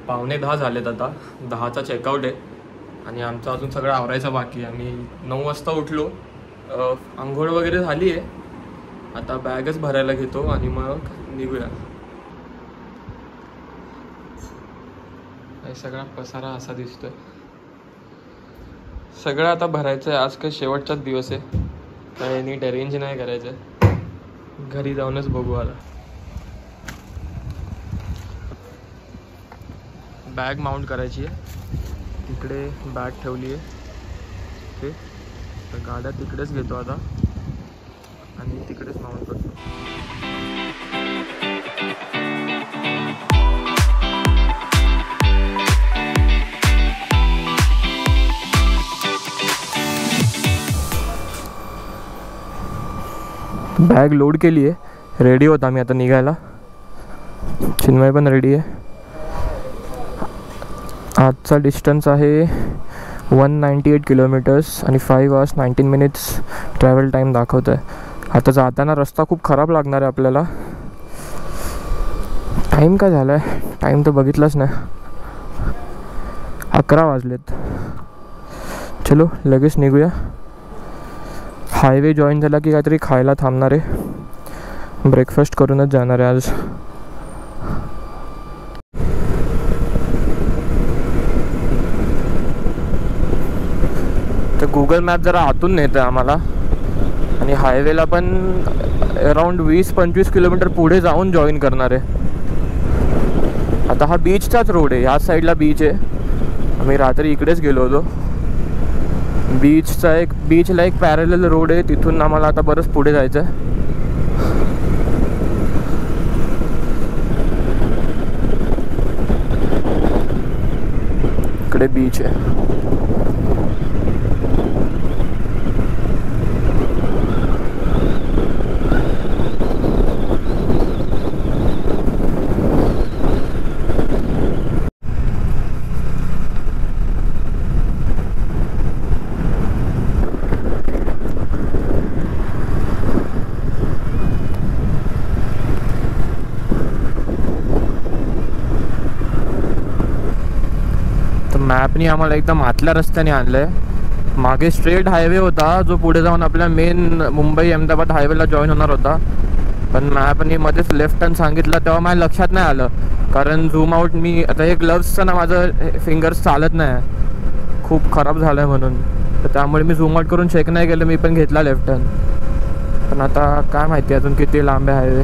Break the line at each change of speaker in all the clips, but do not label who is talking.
9:45 झालेत आता. 10चा चेकआउट आहे आणि आमचं अजून सगळं आवरायचं बाकी आहे. आम्ही 9 वाजता उठलो, आंघोळ वगैरे झाली आहे. आता बॅगच भरायला घेतो आणि मग निघूया. हे सगळा पसारा असा दिसतोय. सगळं आता भरायचं आहे. आज काही शेवटचाच दिवस आहे, काय नीट अरेंज नाही करायचं. घरी जाऊनच बघू. आता बॅग माउंट करायची आहे. तिकडे बॅग ठेवली आहे. ओके, तर गाड्या तिकडेच घेतो आता आणि तिकडेच माउंट करतो. बॅग लोड केली आहे, रेडी होता मी आता निघायला. चिन्मय पण रेडी आहे. आजचा डिस्टन्स आहे 198 किलोमीटर्स आणि 5 hours 19 minutes ट्रॅव्हल टाईम दाखवत आहे. आता जाताना रस्ता खूप खराब लागणार आहे आपल्याला. टाईम काय झाला आहे, टाईम तर बघितलाच नाही. 11 वाजलेत. चलो लगेच निघूया. हायवे जॉईन झाला की काहीतरी खायला थांबणार आहे. ब्रेकफास्ट करूनच जाणार आहे आज. तर गुगल मॅप जरा आतून नेतं आम्हाला आणि हायवेला पण अराऊंड 20-25 किलोमीटर पुढे जाऊन जॉईन करणार आहे. आता हा बीचचाच रोड आहे, ह्याच साईडला बीच आहे. आम्ही रात्री इकडेच गेलो होतो. बीचला एक पॅरलल रोड आहे, तिथून आम्हाला आता बरंच पुढे जायचं आहे. इकडे बीच आहे. मॅपनी आम्हाला एकदम आतल्या रस्त्याने आणलं आहे. मागे स्ट्रेट हायवे होता जो पुढे जाऊन आपल्या मेन मुंबई अहमदाबाद हायवेला जॉईन होणार होता, पण मॅपनी मध्येच लेफ्ट टर्न सांगितलं. तेव्हा माझ्या लक्षात नाही आलं, कारण झूम आउट मी आता हे ग्लव्सचं ना माझं फिंगर्स चालत नाही, खूप खराब झालं आहे म्हणून. तर त्यामुळे मी झूम आउट करून चेक नाही केलं, मी पण घेतला लेफ्ट टर्न. पण आता काय माहिती अजून किती लांब आहे हायवे.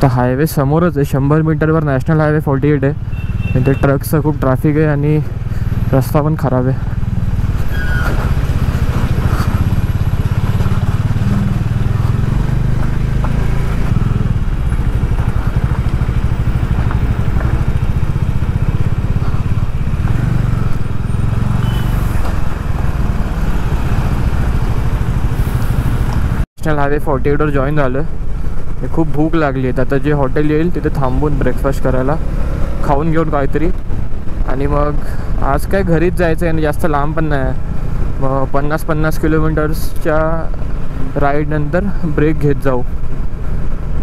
तर हायवे समोरच आहे, 100 मीटरवर नॅशनल हायवे 48 आहे. इथे ट्रकचं खूप ट्रॅफिक आहे आणि रस्ता पण खराब आहे. नॅशनल हायवे 48वर जॉईन झालं. खूप भूक लागली आहे. आता जे हॉटेल येईल तिथे थांबून ब्रेकफास्ट करायला, खाऊन घेऊन काहीतरी, आणि मग आज काय घरीच जायचं आहे आणि जास्त लांब पण नाही. मग 50-50 किलोमीटर्सच्या राईडनंतर ब्रेक घेत जाऊ.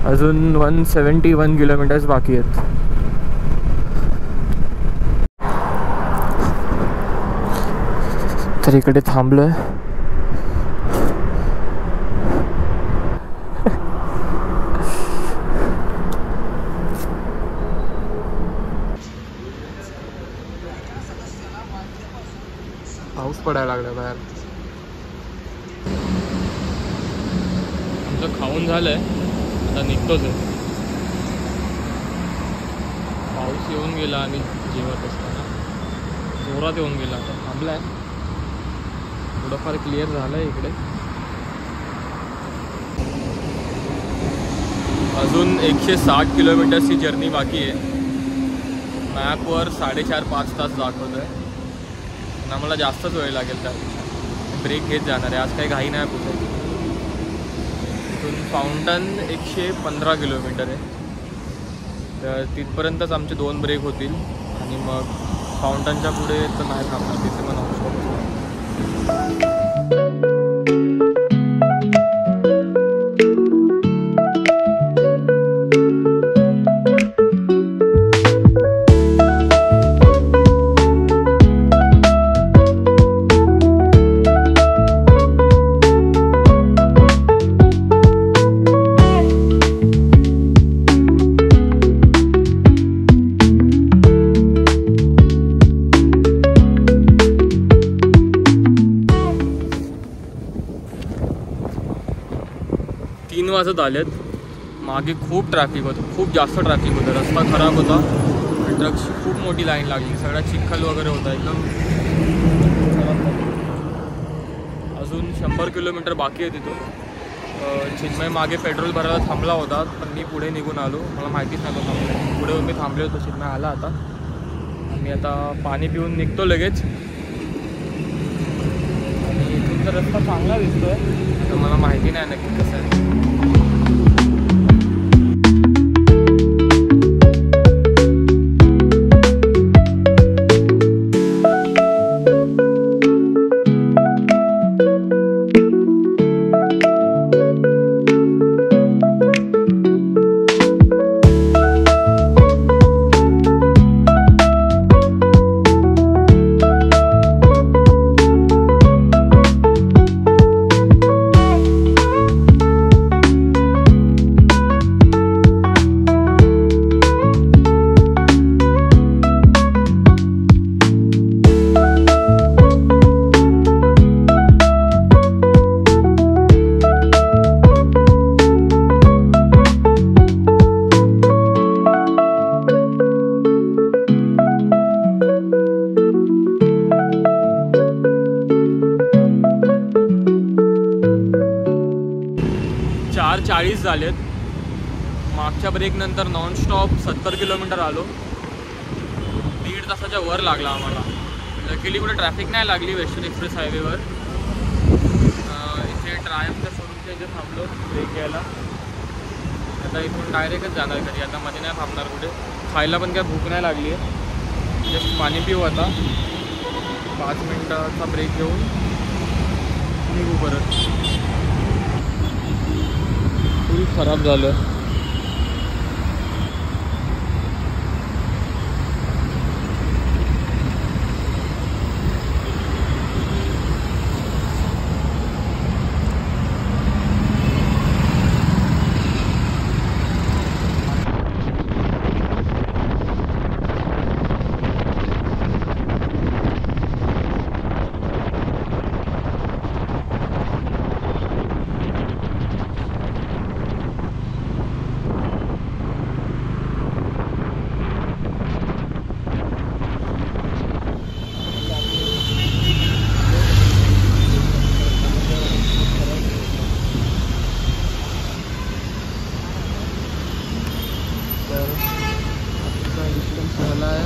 अजून 171 किलोमीटर्स बाकी आहेत. तर इकडे थांबलो आहे. पाऊस पडायला लागला बाहेर. आमचं खाऊन झालंय, आता निघतोच आहे. पाऊस येऊन गेला आणि जेवत असताना जोरात येऊन गेला. आता थांबलाय, थोडंफार क्लिअर झालंय इकडे. अजून 160 किलोमीटर्सची जर्नी बाकी आहे. मॅपवर 4.5-5 तास दाखवत आहे. आम्हाला जास्तच वेळ लागेल. त्यापेक्षा ब्रेक घेत जाणार आहे. आज काही घाई नाही कुठे. इथून फाउंटन 115 किलोमीटर आहे, तर तिथपर्यंतच आमचे 2 ब्रेक होतील आणि मग फाउंटनच्या पुढे तर नाही थांबणार, तिथे मग नॉनस्टॉप. 3 वाजत आलेत. मागे खूप ट्रॅफिक होतं, खूप जास्त ट्रॅफिक होतं, रस्ता खराब होता आणि ट्रकची खूप मोठी लाईन लागली, सगळ्या चिखल वगैरे होता एकदम. अजून 100 किलोमीटर बाकी आहे तिथून. चिन्मय मागे पेट्रोल भरायला थांबला होता, पण मी पुढे निघून आलो, मला माहितीच नव्हतं थांबलं. पुढे मी थांबले होतो, चिन्मय आला आता. मी आता पाणी पिऊन निघतो लगेच. आणि इथूनचा रस्ता चांगला दिसतोय, तर मला माहिती नाही नक्की कसं आहे. 4:40 झालेत. मागच्या ब्रेक नंतर नॉनस्टॉप 70 किलोमीटर आलो. 1.5 तासाच्या वर लागला आम्हाला. लकीली कुठे ट्रॅफिक नाही लागली वेस्टर्न एक्सप्रेस हायवेवर. इथे ट्रायम्फच्या शोरूमच्या इथे थांबलो ब्रेक घ्यायला. आता इथून डायरेक्टच जाणार घरी, आता मध्ये नाही थांबणार कुठे. खायला पण काय भूक नाही लागली आहे, जस्ट पाणी पिऊ. आता 5 मिनटाचा ब्रेक घेऊन निघू परत. फुल खराब झालं. झाला आहे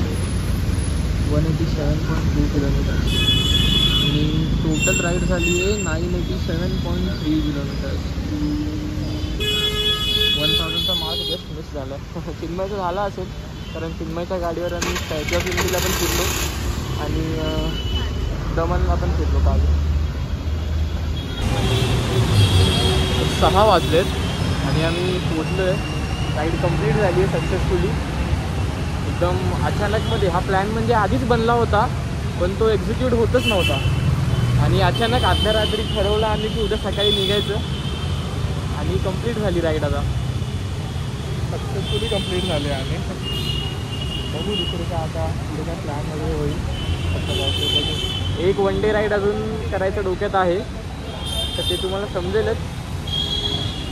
187.2 किलोमीटर आणि टोटल राईड झाली आहे 987.3 किलोमीटर. 1000चा मार्क जस्ट मिस झाला. चिन्मयचं झाला असेल, कारण चिन्मयच्या गाडीवर आम्ही स्टॅच्यू ऑफ युनिटीला पण फिरलो आणि दमनला पण फिरलो काल. 6 वाजलेत आणि आम्ही पोचलो आहे. राईड कंप्लीट झाली आहे सक्सेसफुली. एकदम अचानकमध्ये हा प्लॅन म्हणजे आधीच बनला होता, पण तो एक्झिक्यूट होतच नव्हता आणि अचानक आदल्या रात्री ठरवलं आम्ही की उद्या सकाळी निघायचं आणि कंप्लीट झाली राईड. आता सक्सेसफुली कंप्लीट झाली आणि बघू दुसरं का आता पुढे काय प्लॅन वगैरे होईल. एक वन डे राईड अजून करायचं डोक्यात आहे, तर ते तुम्हाला समजेलच.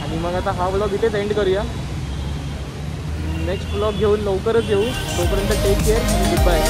आणि मग आता हा व्लॉग इथेच एंड करूया. नेक्स्ट व्लॉग घेऊन लवकरच येऊ. तोपर्यंत टेक केअर आणि गुड बाय.